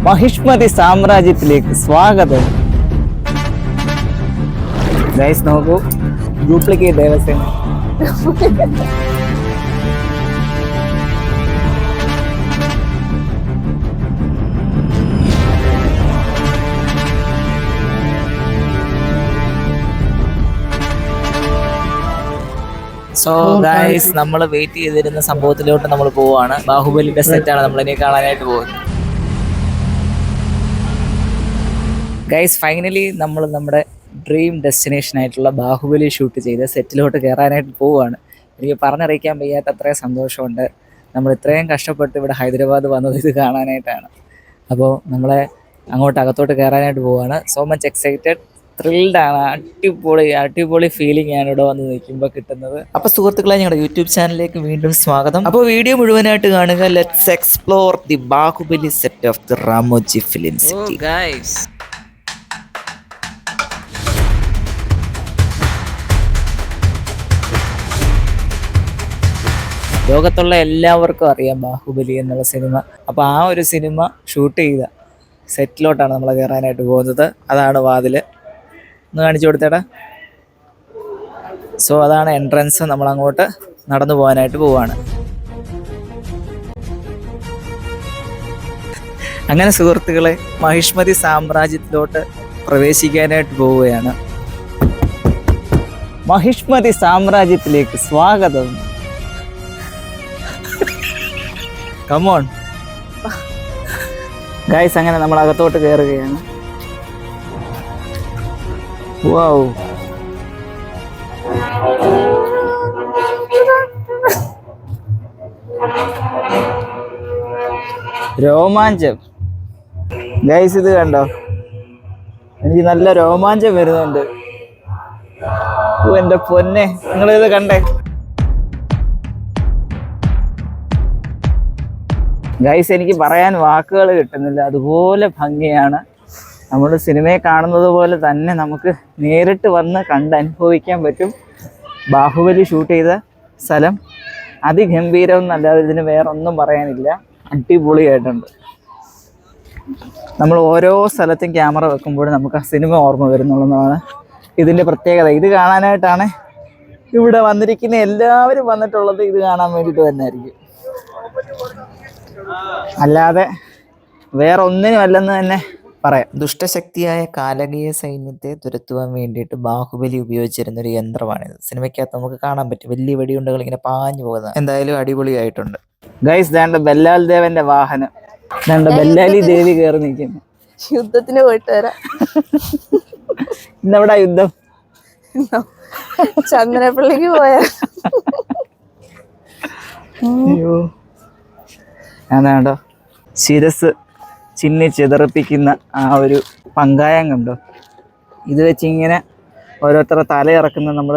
മഹിഷ്മതി സാമ്രാജ്യത്തിലേക്ക് സ്വാഗതം. ഗൈസ് നോക്കൂ, duplicate Devasena. So guys, നമ്മൾ വെയിറ്റ് ചെയ്തിരുന്ന സംഭവത്തിലോട്ട് നമ്മൾ പോവാണ്. ബാഹുബലിയുടെ സെറ്റാണ് നമ്മളിനി കാണാനായിട്ട് പോകുന്നത്. ഗൈസ്, ഫൈനലി നമ്മൾ നമ്മുടെ ഡ്രീം ഡെസ്റ്റിനേഷൻ ആയിട്ടുള്ള ബാഹുബലി ഷൂട്ട് ചെയ്ത് സെറ്റിലോട്ട് കയറാനായിട്ട് പോവുകയാണ്. എനിക്ക് പറഞ്ഞറിയിക്കാൻ വയ്യാത്ത അത്രയും സന്തോഷമുണ്ട്. നമ്മൾ ഇത്രയും കഷ്ടപ്പെട്ട് ഇവിടെ ഹൈദരാബാദ് വന്നത് ഇത് കാണാനായിട്ടാണ്. അപ്പോൾ നമ്മളെ അങ്ങോട്ട് അകത്തോട്ട് കയറാനായിട്ട് പോവുകയാണ്. സോ മച്ച് എക്സൈറ്റഡ്, ത്രിൽഡ് ആണ്. അടിപൊളി ഫീലിംഗ് ആണ് ഇവിടെ വന്ന് നിൽക്കുമ്പോൾ കിട്ടുന്നത്. അപ്പോൾ സുഹൃത്തുക്കളെ, ഞങ്ങളുടെ യൂട്യൂബ് ചാനലിലേക്ക് വീണ്ടും സ്വാഗതം. അപ്പോൾ വീഡിയോ മുഴുവനായിട്ട് കാണുക. Let's explore the Baahubali set of the Ramoji film city. ലോകത്തുള്ള എല്ലാവർക്കും അറിയാം ബാഹുബലി എന്നുള്ള സിനിമ. അപ്പോൾ ആ ഒരു സിനിമ ഷൂട്ട് ചെയ്ത സെറ്റിലോട്ടാണ് നമ്മൾ കയറാനായിട്ട് പോകുന്നത്. അതാണ് വാതിൽ, ഒന്ന് കാണിച്ചു കൊടുത്തേടാ. സോ അതാണ് എൻട്രൻസ്. നമ്മൾ അങ്ങോട്ട് നടന്നു പോകാനായിട്ട് പോവാണ്. അങ്ങനെ സുഹൃത്തുക്കളെ, മഹിഷ്മതി സാമ്രാജ്യത്തിലോട്ട് പ്രവേശിക്കാനായിട്ട് പോവുകയാണ്. മഹിഷ്മതി സാമ്രാജ്യത്തിലേക്ക് സ്വാഗതം. കമോൺ ഗൈസ്, അങ്ങനെ നമ്മൾ അകത്തോട്ട് കയറുകയാണ്. വൗ, രോമാഞ്ചം ഗൈസ്, ഇത് കണ്ടോ? എനിക്ക് നല്ല രോമാഞ്ചം വരുന്നുണ്ട്. എൻ്റെ പൊന്നെ, നിങ്ങളിത് കണ്ടേ? ഗൈസ്, എനിക്ക് പറയാൻ വാക്കുകൾ കിട്ടുന്നില്ല. അതുപോലെ ഭംഗിയാണ്. നമ്മൾ സിനിമയെ കാണുന്നത് പോലെ തന്നെ നമുക്ക് നേരിട്ട് വന്ന് അനുഭവിക്കാൻ പറ്റും. ബാഹുബലി ഷൂട്ട് ചെയ്ത സ്ഥലം അതിഗംഭീരം എന്നല്ലാതെ ഇതിന് വേറെ ഒന്നും പറയാനില്ല. അടിപൊളിയായിട്ടുണ്ട്. നമ്മൾ ഓരോ സ്ഥലത്തും ക്യാമറ വെക്കുമ്പോഴും നമുക്ക് ആ സിനിമ ഓർമ്മ വരുന്നുള്ളതാണ് ഇതിൻ്റെ പ്രത്യേകത. ഇത് കാണാനായിട്ടാണ് ഇവിടെ വന്നിരിക്കുന്ന എല്ലാവരും വന്നിട്ടുള്ളത്. ഇത് കാണാൻ വേണ്ടിയിട്ട് തന്നെ ആയിരിക്കും, അല്ലാതെ വേറെ ഒന്നിനും അല്ലെന്ന് തന്നെ പറയാം. ദുഷ്ടശക്തിയായ കാലകീയ സൈന്യത്തെ തുരത്തുവാൻ വേണ്ടിയിട്ട് ബാഹുബലി ഉപയോഗിച്ചിരുന്ന ഒരു യന്ത്രമാണിത്. സിനിമയ്ക്കകത്ത് നമുക്ക് കാണാൻ പറ്റും. വലിയ വെടിയുണ്ടകൾ ഇങ്ങനെ പാഞ്ഞു പോകുന്നത്. എന്തായാലും അടിപൊളിയായിട്ടുണ്ട്. ഗൈസ്, ദാണ്ട ബല്ലാൽ ദേവന്റെ വാഹനം, ദാണ്ട ബല്ലാലി ദേവി കയറി നിൽക്കുന്നു. യുദ്ധത്തിന് പോയിട്ട് വരാം. ഇന്നെവിടാ യുദ്ധം? ചന്ദ്രപ്പള്ളിക്ക് പോയാ. അയ്യോ, അതാണ്ടോ ശിരസ് ചിന്നി ചിതറിപ്പിക്കുന്ന ആ ഒരു പങ്കായം കണ്ടോ? ഇത് വെച്ചിങ്ങനെ ഓരോരുത്തരുടെ തലയിറക്കുന്ന നമ്മൾ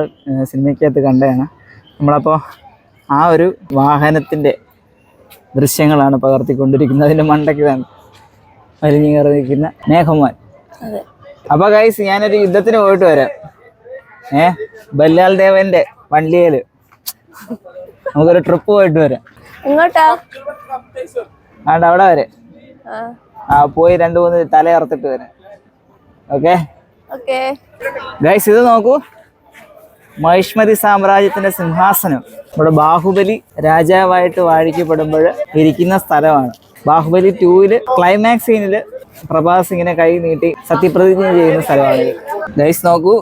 സിനിമയ്ക്കകത്ത് കണ്ടതാണ്. നമ്മളപ്പോൾ ആ ഒരു വാഹനത്തിൻ്റെ ദൃശ്യങ്ങളാണ് പകർത്തിക്കൊണ്ടിരിക്കുന്നത്. അതിൻ്റെ മണ്ടയ്ക്ക് വേണം വലിഞ്ഞു കയറി നിൽക്കുന്ന മേഘമാൻ. അപ്പോൾ ഗൈസ്, ഞാനൊരു യുദ്ധത്തിന് പോയിട്ട് വരാം. ബല്ലാൽ ദേവന്റെ വണ്ടിയിൽ നമുക്കൊരു ട്രിപ്പ് പോയിട്ട് വരാം. എങ്ങോട്ടാ? ആണ്ട് അവിടെ വരെ പോയി 2-3 തലയറുത്തിട്ട് വരാം. ഓക്കെ ഗൈസ്, ഇത് നോക്കൂ, മഹിഷ്മതി സാമ്രാജ്യത്തിന്റെ സിംഹാസനം ഇവിടെ ബാഹുബലി രാജാവായിട്ട് വാഴിക്കപ്പെടുമ്പോൾ ഇരിക്കുന്ന സ്ഥലമാണ്. ബാഹുബലി 2 ക്ലൈമാക്സ് സീനില് പ്രഭാസ് ഇങ്ങനെ കൈ നീട്ടി സത്യപ്രതിജ്ഞ ചെയ്യുന്ന സ്ഥലമാണിത്. ഗൈസ് നോക്കൂ,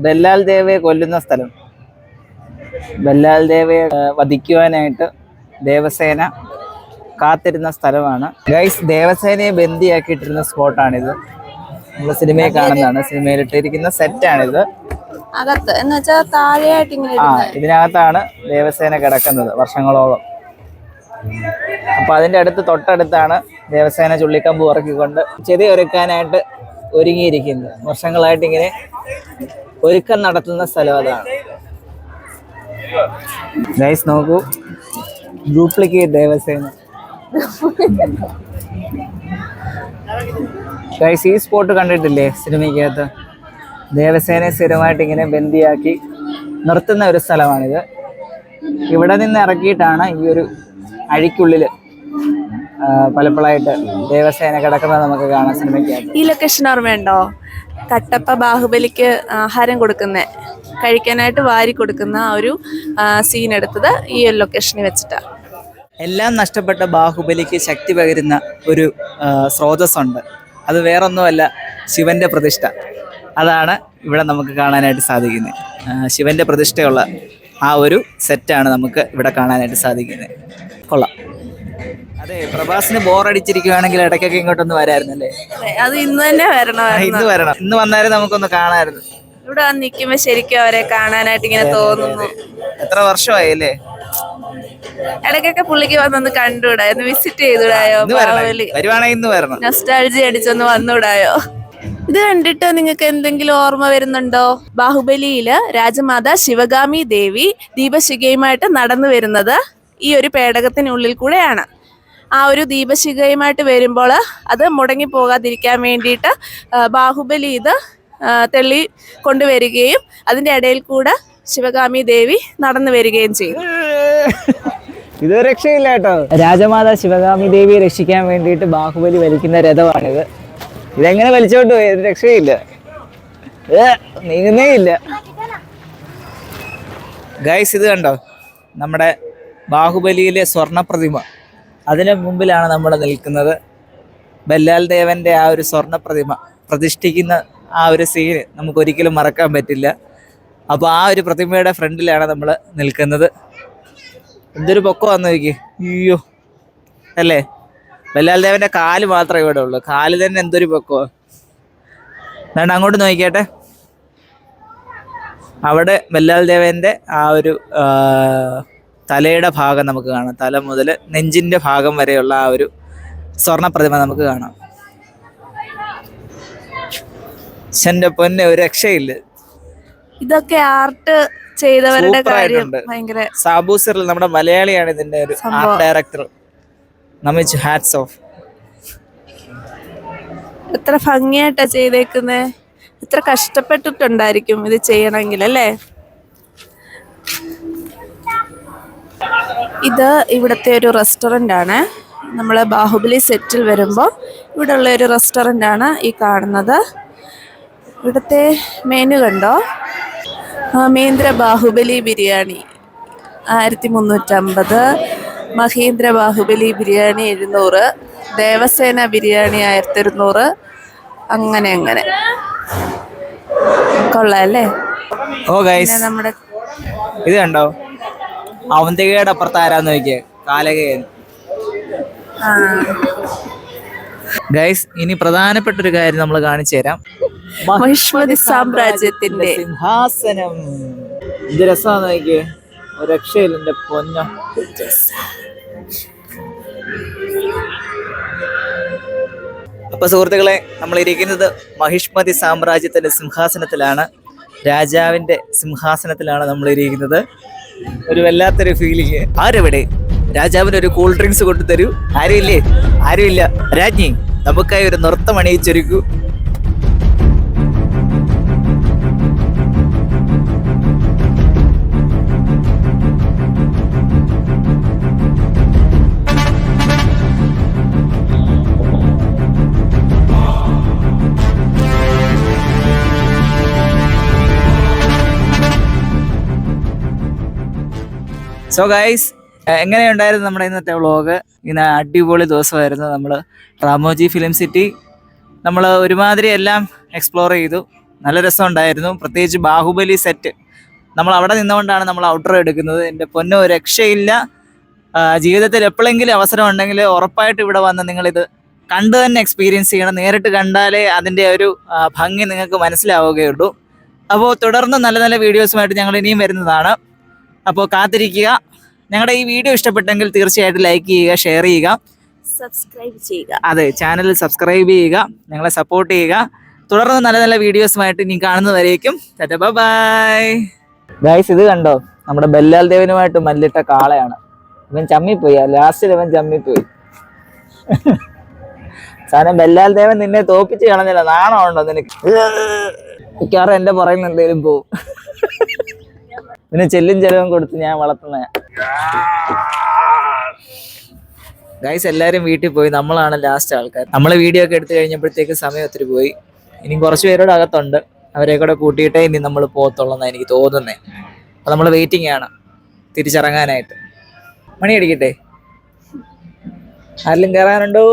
ബല്ലാൽ ദേവയെ കൊല്ലുന്ന സ്ഥലം. ബല്ലാൽ ദേവയെ വധിക്കുവാനായിട്ട് ദേവസേന കാത്തിരുന്ന സ്ഥലമാണ്. ഗൈസ്, ദേവസേനയെ ബന്ദിയാക്കിയിട്ടിരുന്ന സ്പോട്ടാണിത്. നമ്മൾ സിനിമയെ കാണുന്നതാണ്. സിനിമയിലിട്ടിരിക്കുന്ന സെറ്റാണിത്. ഇതിനകത്താണ് ദേവസേന കിടക്കുന്നത് വർഷങ്ങളോളം. അപ്പൊ അതിന്റെ തൊട്ടടുത്താണ് ദേവസേന ചുള്ളിക്കമ്പ് ഉറക്കിക്കൊണ്ട് ചെതി ഒരുക്കാനായിട്ട് ഒരുങ്ങിയിരിക്കുന്നത്. വർഷങ്ങളായിട്ട് ഇങ്ങനെ ഒരുക്കം നടത്തുന്ന സ്ഥലം അതാണ്. ഗൈസ് നോക്കൂ, ഡ്യൂപ്ലിക്കേറ്റ് ദേവസേന. ഗൈസ്, ഈ സ്പോട്ട് കണ്ടിട്ടില്ലേ സിനിമയ്ക്കകത്ത്? ദേവസേനയെ സ്ഥിരമായിട്ട് ഇങ്ങനെ ബന്ദിയാക്കി നിർത്തുന്ന ഒരു സ്ഥലമാണിത്. ഇവിടെ നിന്ന് ഇറക്കിയിട്ടാണ് ഈ ഒരു അഴിക്കുള്ളിൽ പലപ്പോഴായിട്ട് ദേവസേന കിടക്കുന്നത് നമുക്ക് കാണാം സിനിമയ്ക്കകത്ത്. ഈ ലൊക്കേഷൻ ഓർമ്മയുണ്ടോ? കട്ടപ്പ ബാഹുബലിക്ക് ആഹാരം കൊടുക്കുന്ന, കഴിക്കാനായിട്ട് വാരി കൊടുക്കുന്ന ആ ഒരു സീൻ എടുത്തത് ഈ ഒരു ലൊക്കേഷനിൽ വെച്ചിട്ടാണ്. എല്ലാം നഷ്ടപ്പെട്ട ബാഹുബലിക്ക് ശക്തി പകരുന്ന ഒരു സ്രോതസ്സുണ്ട്. അത് വേറൊന്നുമല്ല, ശിവന്റെ പ്രതിഷ്ഠ. അതാണ് ഇവിടെ നമുക്ക് കാണാനായിട്ട് സാധിക്കുന്നത്. ശിവന്റെ പ്രതിഷ്ഠയുള്ള ആ ഒരു സെറ്റാണ് നമുക്ക് ഇവിടെ കാണാനായിട്ട് സാധിക്കുന്നത്. കൊള്ളാം. അതെ, പ്രഭാസിന് ബോറടിച്ചിരിക്കുകയാണെങ്കിൽ ഇടയ്ക്കൊക്കെ ഇങ്ങോട്ടൊന്ന് വരായിരുന്നല്ലേ? അത് ഇന്ന് തന്നെ വരണമായിരുന്നു. ഇന്ന് വരണം, ഇന്ന് വന്നാലും നമുക്കൊന്ന് കാണാമായിരുന്നു. ഇവിടെ വന്ന് നിൽക്കുമ്പോ ശരിക്കും അവരെ കാണാനായിട്ട് ഇങ്ങനെ തോന്നുന്നു. എത്ര വർഷമായി അല്ലേ? ഇടയ്ക്കൊക്കെ പുള്ളിക്ക് വന്നൊന്ന് കണ്ടുകൂടായോ, വിസിറ്റ് ചെയ്തുകൂടായോ? വരുവാണെങ്കിൽ ഇന്ന് വരണം. നൊസ്റ്റാൾജി അടിച്ചൊന്ന് വന്നുകൂടായോ? ഇത് കണ്ടിട്ട് നിങ്ങൾക്ക് എന്തെങ്കിലും ഓർമ്മ വരുന്നുണ്ടോ? ബാഹുബലിയില് രാജമാതാ ശിവഗാമി ദേവി ദീപശിഖയുമായിട്ട് നടന്നു വരുന്നത് ഈ ഒരു പേടകത്തിനുള്ളിൽ കൂടെയാണ്. ആ ഒരു ദീപശിഖയുമായിട്ട് വരുമ്പോൾ അത് മുടങ്ങി പോകാതിരിക്കാൻ വേണ്ടിയിട്ട് ബാഹുബലി ഇത് തെള്ളി കൊണ്ടുവരികയും അതിൻ്റെ ഇടയിൽ കൂടെ ശിവഗാമി ദേവി നടന്നു വരികയും ചെയ്യും. ഇത് രക്ഷയില്ല കേട്ടോ. രാജമാതാ ശിവഗാമി ദേവിയെ രക്ഷിക്കാൻ വേണ്ടിയിട്ട് ബാഹുബലി വലിക്കുന്ന രഥമാണിത്. ഇതെങ്ങനെ വലിച്ചോണ്ട് പോയി? ഇത് രക്ഷയില്ല, നീങ്ങുന്നേ ഇല്ല. ഗൈസ്, ഇത് കണ്ടോ നമ്മുടെ ബാഹുബലിയിലെ സ്വർണ്ണ പ്രതിമ. അതിന് മുമ്പിലാണ് നമ്മൾ നിൽക്കുന്നത്. ബല്ലാൽ ദേവന്റെ ആ ഒരു സ്വർണ്ണ പ്രതിമ പ്രതിഷ്ഠിക്കുന്ന ആ ഒരു സീന് നമുക്കൊരിക്കലും മറക്കാൻ പറ്റില്ല. അപ്പോൾ ആ ഒരു പ്രതിമയുടെ ഫ്രണ്ടിലാണ് നമ്മൾ നിൽക്കുന്നത്. എന്തൊരു പൊക്കമാണെന്ന് നോക്കി. അയ്യോ അല്ലേ, ബല്ലാൽ ദേവന്റെ കാല് മാത്രമേ ഇവിടെ ഉള്ളൂ. കാല് തന്നെ എന്തൊരു പൊക്കോ. അതുകൊണ്ട് അങ്ങോട്ട് നോക്കിയാട്ടെ, അവിടെ ബല്ലാൽ ദേവന്റെ ആ ഒരു തലയുടെ ഭാഗം നമുക്ക് കാണാം. തല മുതൽ നെഞ്ചിന്റെ ഭാഗം വരെയുള്ള ആ ഒരു സ്വർണ്ണ പ്രതിമ നമുക്ക് കാണാം. എന്റെ പൊന്നെ, ഒരു രക്ഷയില്ല. ഇതൊക്കെ ആർട്ട് ചെയ്തവരുടെ കാര്യം ഭയങ്കര. സാബു സിറിൽ നമ്മുടെ മലയാളിയാണ് ഇതിന്റെ ഒരു ആർട്ട് ഡയറക്ടർ. നമിച്ച് ഹാറ്റ്സ് ഓഫ്. എത്ര ഭംഗിയായിട്ടാ ചെയ്തേക്കുന്നേ. എത്ര കഷ്ടപ്പെട്ടിട്ടുണ്ടായിരിക്കും ഇത് ചെയ്യണമെങ്കിൽ അല്ലേ? ഇത് ഇവിടുത്തെ ഒരു റെസ്റ്റോറൻ്റ് ആണ്. നമ്മൾ ബാഹുബലി സെറ്റിൽ വരുമ്പോൾ ഇവിടെ ഉള്ള ഒരു റെസ്റ്റോറൻ്റ് ആണ് ഈ കാണുന്നത്. ഇവിടുത്തെ മെനു കണ്ടോ? മഹീന്ദ്ര ബാഹുബലി ബിരിയാണി 1350, മഹീന്ദ്ര ബാഹുബലി ബിരിയാണി 700, ദേവസേന ബിരിയാണി 1200. അങ്ങനെ കൊള്ളാം അല്ലേ? ഓ ഗൈസ്, നമ്മുടെ ഇത് കണ്ടോ? അവന്തികയുടെ അപ്പുറത്ത് ആരാന്ന് നോക്കിയേ, കാലകയൻ. ഗൈസ്, ഇനി പ്രധാനപ്പെട്ട ഒരു കാര്യം നമ്മൾ കാണിച്ചു തരാം. മഹിഷ്മതി സാമ്രാജ്യത്തിന്റെ സിംഹാസനം. ഇത് രസമാന്ന് നോക്കിയേ, ഒരു രക്ഷയില്ല എന്റെ പൊന്നോ. അപ്പൊ സുഹൃത്തുക്കളെ, നമ്മൾ ഇരിക്കുന്നത് മഹിഷ്മതി സാമ്രാജ്യത്തിന്റെ സിംഹാസനത്തിലാണ്. രാജാവിന്റെ സിംഹാസനത്തിലാണ് നമ്മൾ ഇരിക്കുന്നത്. ഒരു വല്ലാത്തൊരു ഫീലിങ്. ആരെവിടെ? രാജാവിന് ഒരു കൂൾ ഡ്രിങ്ക്സ് കൊണ്ടുതരൂ. ആരുമില്ലേ? ആരുമില്ല. രാജ്ഞി, നമുക്കായി ഒരു നൃത്തം അണിയിച്ചൊരുക്കൂ. സോ ഗൈസ്, എങ്ങനെയുണ്ടായിരുന്നു നമ്മുടെ ഇന്നത്തെ വ്ളോഗ്? ഇന്ന് അടിപൊളി ദിവസമായിരുന്നു. നമ്മൾ റാമോജി ഫിലിം സിറ്റി നമ്മൾ ഒരുമാതിരി എല്ലാം എക്സ്പ്ലോർ ചെയ്തു. നല്ല രസമുണ്ടായിരുന്നു. പ്രത്യേകിച്ച് ബാഹുബലി സെറ്റ് നമ്മൾ അവിടെ നിന്നുകൊണ്ടാണ് നമ്മൾ ഔട്ട്ഡോർ എടുക്കുന്നത്. എൻ്റെ പൊന്നോ, രക്ഷയില്ല. ജീവിതത്തിൽ എപ്പോഴെങ്കിലും അവസരം ഉണ്ടെങ്കിൽ ഉറപ്പായിട്ട് ഇവിടെ വന്ന് നിങ്ങളിത് കണ്ടു തന്നെ എക്സ്പീരിയൻസ് ചെയ്യണം. നേരിട്ട് കണ്ടാലേ അതിൻ്റെ ഒരു ഭംഗി നിങ്ങൾക്ക് മനസ്സിലാവുകയുള്ളൂ. അപ്പോൾ തുടർന്ന് നല്ല നല്ല വീഡിയോസുമായിട്ട് ഞങ്ങൾ ഇനിയും വരുന്നതാണ്. അപ്പോൾ കാത്തിരിക്കുക. ഞങ്ങളുടെ ഈ വീഡിയോ ഇഷ്ടപ്പെട്ടെങ്കിൽ തീർച്ചയായിട്ടും ലൈക്ക് ചെയ്യുക, ഷെയർ ചെയ്യുക, സബ്സ്ക്രൈബ് ചെയ്യുക. അതെ, ചാനൽ സബ്സ്ക്രൈബ് ചെയ്യുക, ഞങ്ങളെ സപ്പോർട്ട് ചെയ്യുക. തുടർന്ന് നല്ല നല്ല വീഡിയോസുമായിട്ട് ഇനി കാണുന്നവരേക്കും ബൈ. ഗൈസ്, ഇത് കണ്ടോ? നമ്മുടെ ബല്ലാൽ ദേവനുമായിട്ട് മല്ലിട്ട കാളയാണ്. ഇവൻ ചമ്മിപ്പോയി. ലാസ്റ്റിൽ ഇവൻ ചമ്മിപ്പോയി. സാധനം ബല്ലാൽ ദേവൻ നിന്നെ തോപ്പിച്ച് കളഞ്ഞില്ല. നാണമുണ്ടോ നിനക്ക്? മിക്കവാറും എന്റെ പുറകിൽ എന്തെങ്കിലും പോവും. പിന്നെ ചെല്ലും ചെലവും കൊടുത്ത് ഞാൻ വളർത്തുന്ന. ഗൈസ് എല്ലാവരും വീട്ടിൽ പോയി, നമ്മളാണ് ലാസ്റ്റ് ആൾക്കാർ. നമ്മൾ വീഡിയോ ഒക്കെ എടുത്തു കഴിഞ്ഞപ്പോഴത്തേക്ക് സമയം ഒത്തിരി പോയി. ഇനി കുറച്ച് പേരോട് അകത്തുണ്ട്, അവരെ കൂടെ കൂട്ടിയിട്ടേ ഇനി നമ്മൾ പോകത്തുള്ളൂ എനിക്ക് തോന്നുന്നേ. അപ്പോൾ നമ്മൾ വെയിറ്റിംഗ് ആണ് തിരിച്ചിറങ്ങാനായിട്ട്. മണി അടിക്കട്ടെ, ആരെങ്കിലും കയറാനുണ്ടോ?